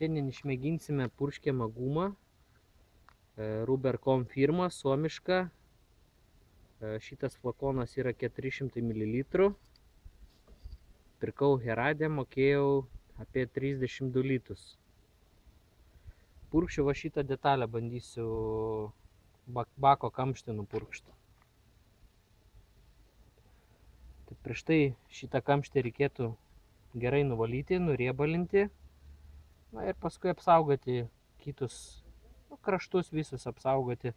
Šiandien išmėginsime purškiamą gumą. Rubercom firma, suomiška. Šitas flakonas yra 400 ml. Pirkau Herade, mokėjau apie 32 litus. Purkšiu va šitą detalę, bandysiu bako kamštį nupurkšti. Tai prieš tai šitą kamštį reikėtų gerai nuvalyti, nuriebalinti. Na ir paskui apsaugoti kitus kraštus, visus apsaugoti,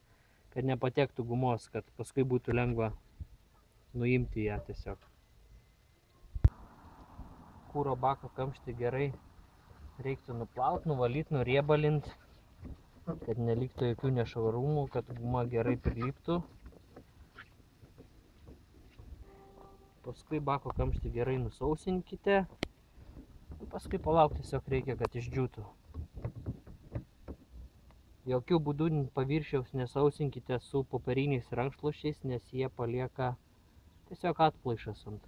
kad nepatektų gumos, kad paskui būtų lengva nuimti ją tiesiog. Kūro bako kamštį gerai reiktų nuplauti, nuvalyti, nuriebalinti, kad neliktų jokių nešvarumų, kad guma gerai priliptų. Paskui bako kamštį gerai nusausinkite. Paskui palaukti tiesiog reikia, kad išdžiūtų. Jokių būdų paviršiaus nesausinkite su popieriniais rankšluosčiais, nes jie palieka tiesiog atplaišas ant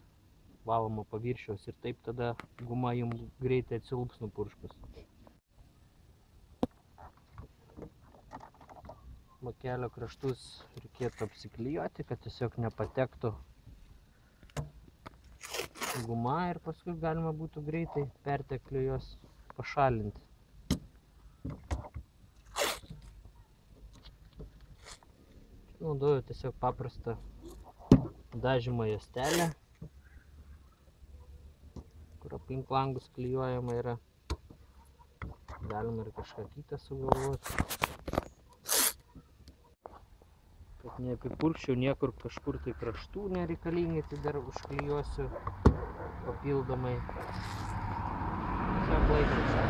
valomo paviršiaus ir taip tada guma jums greitai atsilūps nupurškus. Bakelio kraštus reikėtų apsiklijuoti, kad tiesiog nepatektų guma ir paskui galima būtų greitai perteklių jos pašalinti. Naudoju tiesiog paprastą dažymo juostelę, kur aplink langus klijuojama yra. Galima ir kažką kitą sugalvoti. Kad neapipurkščiau niekur kažkur tai kraštų nereikalingai, tai dar užklijuosiu papildomai. Tiesiog laikraščiu.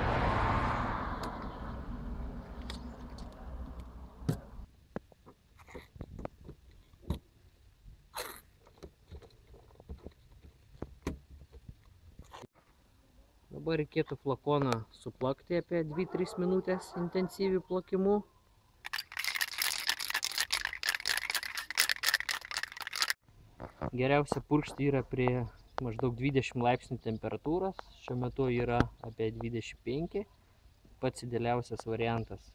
Dabar reikėtų flakoną suplakti apie 2-3 minutės intensyvių plakimų. Geriausia purkšti yra prie maždaug 20 laipsnių temperatūros. Šiuo metu yra apie 25. Pats idealiausias variantas.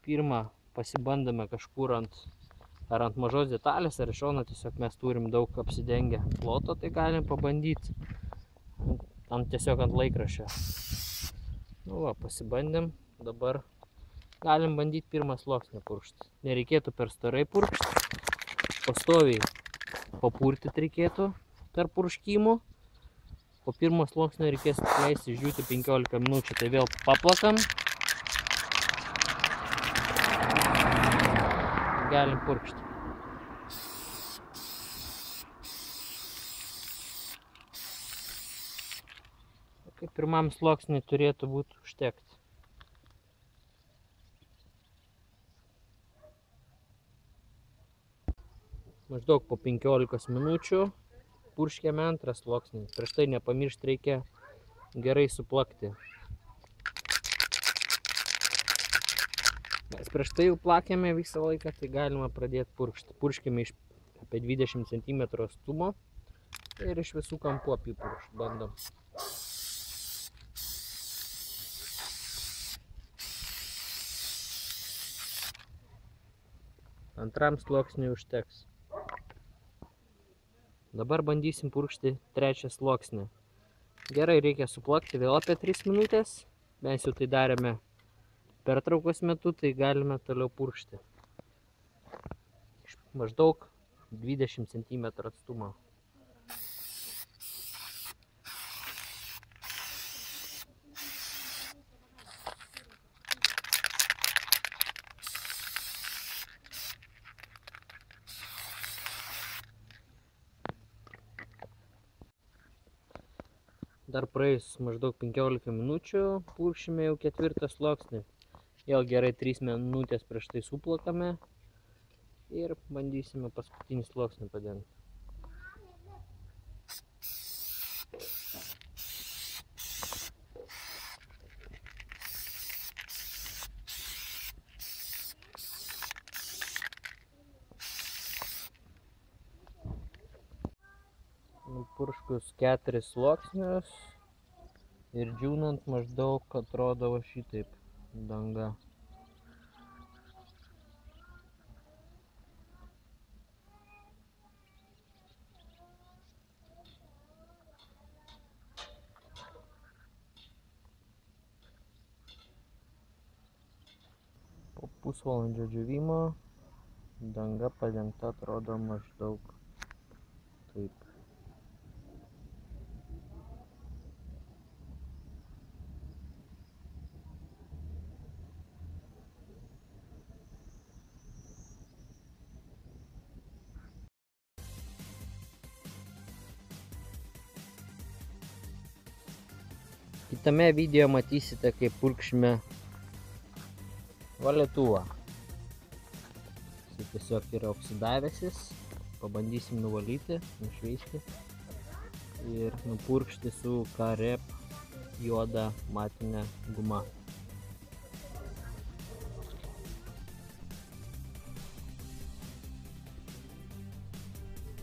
Pirma, pasibandome kažkur ant mažos detalės ar iš šono, tiesiog mes turim daug apsidengę ploto, tai galim pabandyti tiesiog ant laikraščio. Nu va, pasibandėm. Dabar galim bandyti pirmą sluoksnį purkšti. Nereikėtų per storai purkšti. Pastoviai papurtyti reikėtų tarp purškimų. Po pirmo sluoksnio reikės leisti išdžiūti 15 minučių. Tai vėl paplakam. Galim purkšti. Kaip pirmam sluoksniui turėtų būti užtekti. Maždaug po 15 minučių purškiame antrą sluoksnį. Prieš tai nepamiršti reikia gerai suplakti. Mes prieš tai jau plakėme visą laiką, tai galima pradėti purkšti. Purškime iš apie 20 cm atstumo ir iš visų kampų apipurkšti bandom. Antram sluoksniui užteks. Dabar bandysim purkšti trečią sluoksnį. Gerai reikia suplakti vėl apie 3 minutės. Mes jau tai darėme pertraukos metu, tai galime toliau purkšti. Iš maždaug 20 cm atstumo. Dar praėjus maždaug 15 minučių purkšime jau ketvirtą sluoksnį. Vėl gerai 3 minutės prieš tai suplakame ir bandysime paskutinį sluoksnį padengti. Nupurškus 4 sluoksnius, Ir džiūnant maždaug atrodo va šitaip danga. Po pusvalandžio džiūvimo danga padengta atrodo maždaug taip. Kitame video matysite, kaip purkšime valytuvą. Jis tiesiog yra oksidavęsis. Pabandysim nuvalyti, nušveisti ir nupurkšti su Karep juoda matine guma.